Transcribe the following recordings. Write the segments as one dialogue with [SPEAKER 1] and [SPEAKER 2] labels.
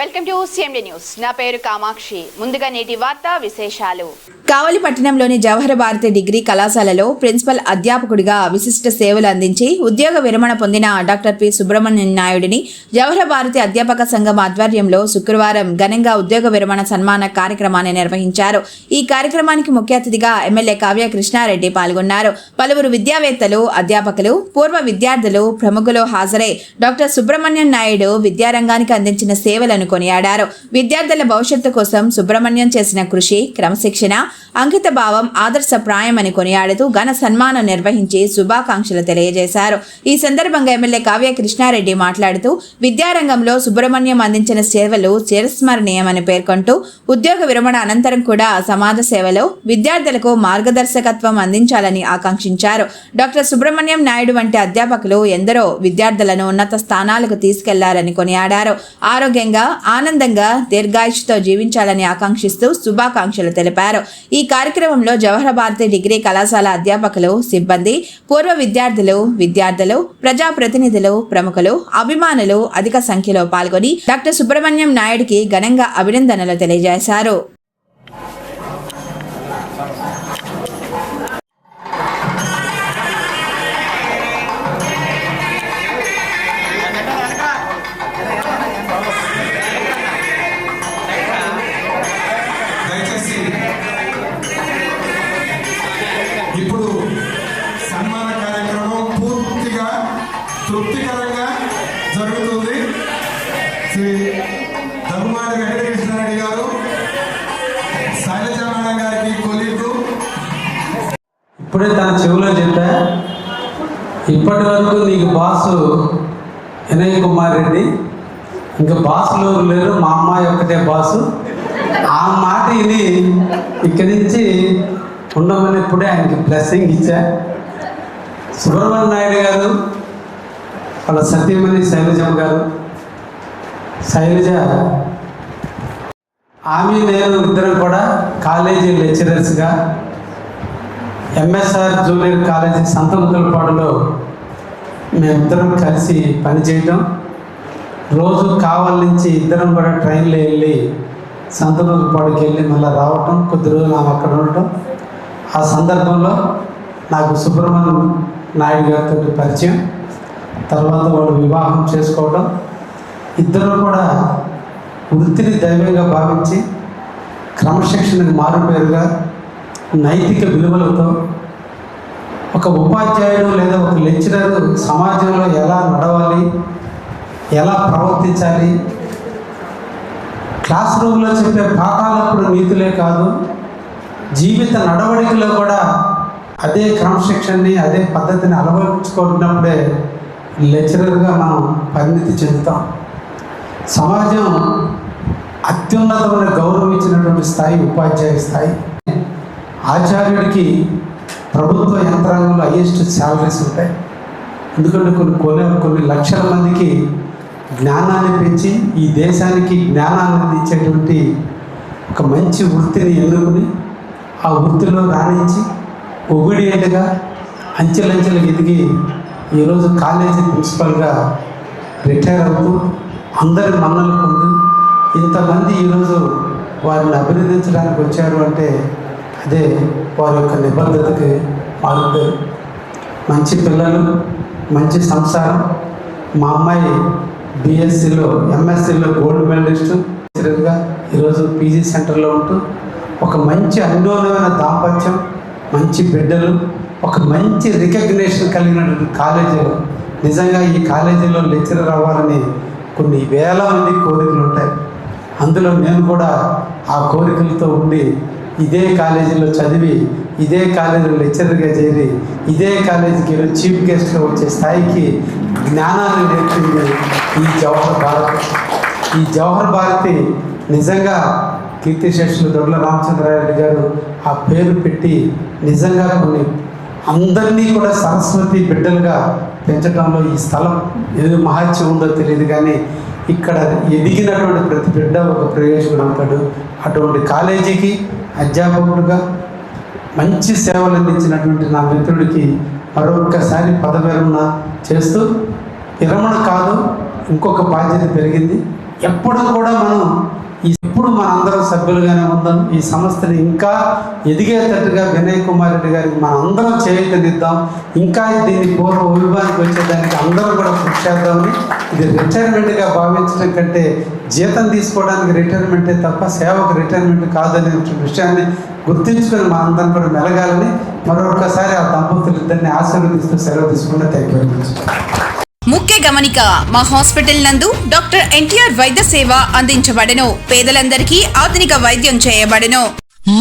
[SPEAKER 1] Welcome to CMD news. నా పేరు కామాక్షి. ముందుగా నేటి వార్తా విశేషాలు.
[SPEAKER 2] కావలి పట్టణంలోని జవహర్ భారతి డిగ్రీ కళాశాలలో ప్రిన్సిపల్ అధ్యాపకుడిగా విశిష్ట సేవలు అందించి ఉద్యోగ విరమణ పొందిన డాక్టర్ పి సుబ్రహ్మణ్యం నాయుడిని జవహర్ భారతి అధ్యాపక సంఘం ఆధ్వర్యంలో శుక్రవారం ఘనంగా ఉద్యోగ విరమణ సన్మాన కార్యక్రమాన్ని నిర్వహించారు. ఈ కార్యక్రమానికి ముఖ్య అతిథిగా ఎమ్మెల్యే కావ్య కృష్ణారెడ్డి పాల్గొన్నారు. పలువురు విద్యావేత్తలు, అధ్యాపకులు, పూర్వ విద్యార్థులు, ప్రముఖులు హాజరై డాక్టర్ సుబ్రహ్మణ్యం నాయుడు విద్యారంగానికి అందించిన సేవలను కొనియాడారు. విద్యార్థుల భవిష్యత్తు కోసం సుబ్రహ్మణ్యం చేసిన కృషి, క్రమశిక్షణ, అంకిత భావం ఆదర్శప్రాయమని కొనియాడుతూ ఘన సన్మానం నిర్వహించి శుభాకాంక్షలు తెలియజేశారు. ఈ సందర్భంగా ఎమ్మెల్యే కావ్య కృష్ణారెడ్డి మాట్లాడుతూ విద్యారంగంలో సుబ్రహ్మణ్యం అందించిన సేవలు చిరస్మరణీయమని పేర్కొంటూ ఉద్యోగ విరమణ అనంతరం కూడా సమాజ సేవలో విద్యార్థులకు మార్గదర్శకత్వం అందించాలని ఆకాంక్షించారు. డాక్టర్ సుబ్రహ్మణ్యం నాయుడు వంటి అధ్యాపకులు ఎందరో విద్యార్థులను ఉన్నత స్థానాలకు తీసుకెళ్లారని కొనియాడారు. ఆరోగ్యంగా, ఆనందంగా, దీర్ఘాయుషుతో జీవించాలని ఆకాంక్షిస్తూ శుభాకాంక్షలు తెలిపారు. ఈ కార్యక్రమంలో జవహర్ భారతి డిగ్రీ కళాశాల అధ్యాపకులు, సిబ్బంది, పూర్వ విద్యార్థులు, ప్రజాప్రతినిధులు, ప్రముఖులు, అభిమానులు అధిక సంఖ్యలో పాల్గొని డాక్టర్ సుబ్రహ్మణ్యం నాయుడికి ఘనంగా అభినందనలు తెలియజేశారు.
[SPEAKER 3] ఇప్పుడు సన్మాన కార్యక్రమం పూర్తిగా తృప్తికరంగా జరుగుతుంది. శ్రీ ధర్మాడి వెంకటకృష్ణారెడ్డి గారు, శైలజ మేడం గారికి కొలీగు.
[SPEAKER 4] ఇప్పుడే తన చెవిలో చెప్పా, ఇప్పటి వరకు నీకు బాసు వినయ్ కుమార్ రెడ్డి, ఇంకా బాసులు లేరు, మా అమ్మాయి ఒక్కటే బాసు. ఆ మాట ఇది ఇక్కడి నుంచి ఉండమని ఇప్పుడే ఆయనకి బ్లెస్సింగ్ ఇచ్చా. సుబ్రహ్మణ్య నాయుడు గారు, వాళ్ళ సత్యమణి శైలజమ్మ గారు, శైలజ ఆమె నేను ఇద్దరం కూడా కాలేజీ లెక్చరర్స్గా ఎంఎస్ఆర్ జూనియర్ కాలేజీ సంతనూతలపాడులో మేమిద్దరం కలిసి పనిచేయటం, రోజు కావాలి నుంచి ఇద్దరం కూడా ట్రైన్లో వెళ్ళి సంతనూతలపాడుకి వెళ్ళి మళ్ళీ రావటం, కొద్ది రోజులు ఆమె అక్కడ ఉండటం. ఆ సందర్భంలో నాకు సుబ్రహ్మణ్యం నాయుడు గారితో పరిచయం, తర్వాత వాళ్ళు వివాహం చేసుకోవడం, ఇద్దరు కూడా వృత్తిని దైవంగా భావించి క్రమశిక్షణకు మారుపేరుగా నైతిక విలువలతో ఒక ఉపాధ్యాయుడు లేదా ఒక లెక్చరర్ సమాజంలో ఎలా నడవాలి, ఎలా ప్రవర్తించాలి, క్లాస్ రూమ్లో చెప్పే పాఠాలప్పుడు నీతులే కాదు, జీవిత నడవడికలో కూడా అదే క్రమశిక్షణని, అదే పద్ధతిని అలవర్చుకుంటున్నప్పుడే లెక్చరర్గా మనం పరిణితి చెందుతాం. సమాజం అత్యున్నతమైన గౌరవం ఇచ్చినటువంటి స్థాయి ఉపాధ్యాయ స్థాయి. ఆచార్యుడికి ప్రభుత్వ యంత్రాంగంలో హైయెస్ట్ శాలరీస్ ఉంటాయి. ఎందుకంటే కొన్ని లక్షల మందికి జ్ఞానాన్ని పెంచి ఈ దేశానికి జ్ఞానాన్ని అందించేటువంటి ఒక మంచి వృత్తిని ఎన్నుకుని ఆ వృత్తిలో రాణించి ఒబీడియంట్గా అంచెలంచెలు ఎదిగి ఈరోజు కాలేజీ ప్రిన్సిపల్గా రిటైర్ అవుతూ అందరి మన్నలు పొంది ఇంతమంది ఈరోజు వారిని అభినందించడానికి వచ్చారు అంటే అదే వారి యొక్క నిబద్ధతకి మారుతారు. మంచి పిల్లలు, మంచి సంసారం. మా అమ్మాయి బిఎస్సిలో, ఎంఎస్సిలో గోల్డ్ మెడలిస్టు, ఈరోజు పీజీ సెంటర్లో ఉంటూ ఒక మంచి అన్యోన్యమైన దాంపత్యం, మంచి బిడ్డలు, ఒక మంచి రికగ్నేషన్ కలిగినటువంటి కాలేజీలో. నిజంగా ఈ కాలేజీలో లెక్చరర్ అవ్వాలని కొన్ని వేల మంది కోరికలు ఉంటాయి. అందులో నేను కూడా ఆ కోరికలతో ఉండి ఇదే కాలేజీలో చదివి, ఇదే కాలేజీలో లెక్చరర్గా చేరి, ఇదే కాలేజీకి చీఫ్ గెస్ట్గా వచ్చే స్థాయికి జ్ఞానాన్ని నేర్పింది ఈ జవహర్ భారతి. ఈ జవహర్ భారతి నిజంగా కీర్తిశేషులు దొడ్ల రామచంద్రారెడ్డి గారు ఆ పేరు పెట్టి నిజంగా కొన్ని అందరినీ కూడా సరస్వతి బిడ్డలుగా పెంచడంలో ఈ స్థలం ఏదో మహత్యం ఉందో తెలియదు, కానీ ఇక్కడ ఎదిగినటువంటి ప్రతి బిడ్డ ఒక ప్రయోజకుడు అవుతాడు. అటువంటి కాలేజీకి అధ్యాపకుడుగా మంచి సేవలు అందించినటువంటి నా మిత్రుడికి మరొకసారి పదవిరమణ చేస్తూ, విరమణ కాదు ఇంకొక బాధ్యత పెరిగింది. ఎప్పుడు కూడా మనం ఇప్పుడు మనందరం సభ్యులుగానే ఉందాం. ఈ సంస్థని ఇంకా ఎదిగేటట్టుగా వినయ్ కుమార్ రెడ్డి గారికి మనం అందరం చేయూతనిద్దాం. ఇంకా దీన్ని పూర్వ వైభవానికి వచ్చేదానికి అందరూ కూడా కృషి చేద్దామని, ఇది రిటైర్మెంట్గా భావించడం కంటే జీతం తీసుకోవడానికి రిటైర్మెంటే తప్ప సేవకు రిటైర్మెంట్ కాదనే విషయాన్ని గుర్తించుకొని మనందరం కూడా మెలగాలని మరొకసారి ఆ దంపతులిద్దరిని ఆశీర్వదిస్తూ సెలవు తీసుకుంటే థ్యాంక్ యూ వెరీ మచ్.
[SPEAKER 2] ముఖ్య గమనిక, మా హాస్పిటల్ నందు డాక్టర్ ఎన్టీఆర్ వైద్య సేవ అందించబడెను. పేదలందరికీ ఆధునిక వైద్యం చేయబడెను.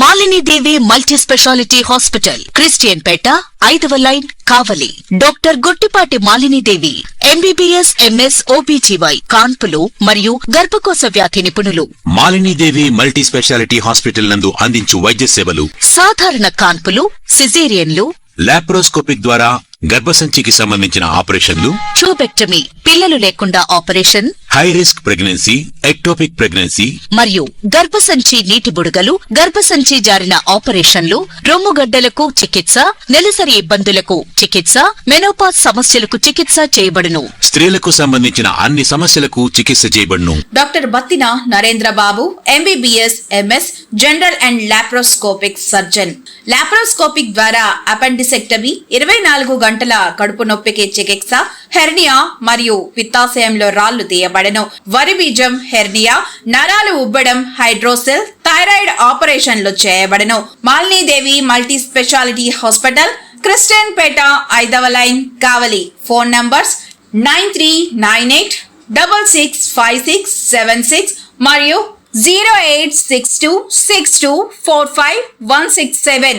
[SPEAKER 5] Malinidevi multi speciality hospital, Christian పేట, 5వ line, Kavali. Doctor Gottipati Malinidevi MBBS MS OBGY కాన్పులు మరియు గర్భకోశ వ్యాధి నిపుణులు.
[SPEAKER 6] మాలినీదేవి మల్టీ స్పెషాలిటీ హాస్పిటల్ నందు అందించు వైద్య సేవలు:
[SPEAKER 5] సాధారణ కాన్పులు, సిజేరియన్లు,
[SPEAKER 6] లాప్రోస్కోపిక్ ద్వారా గర్భసంచికి సంబంధించిన ఆపరేషన్లు,
[SPEAKER 5] ట్యూబెక్టమీ పిల్లలు లేకుండా operation,
[SPEAKER 6] high risk pregnancy, ectopic pregnancy
[SPEAKER 5] మరియు గర్భసంచి నీటి బుడగలు, గర్భసంచి జారిన ఆపరేషన్లు, రొమ్ముగడ్డలకు చికిత్స, నెలసరి ఇబ్బందులకు చికిత్స, మెనోపాజ్ సమస్యలకు చికిత్స చేయబడును.
[SPEAKER 6] స్త్రీలకు సంబంధించిన అన్ని సమస్యలకు చికిత్స చేయబడును.
[SPEAKER 2] Doctor Battina Narendra Babu MBBS MS general and laparoscopic surgeon. Laparoscopic ద్వారా అపెండిసెక్టమీ, 24 గంటల కడుపు నొప్పికి చికిత్స, హెర్నియా మరియు పిత్తాశయంలో రాళ్లు తీయబడెను. వరి బీజం, హెర్నియా, నరాలు ఉబ్బడం, హైడ్రోసెల్, థైరాయిడ్ ఆపరేషన్లు చేయబడెను. Malinidevi multi speciality hospital, Christian పేట, 5వ లైన్, కావలి. ఫోన్ నంబర్స్ 9398665676 మరియు 08626245167.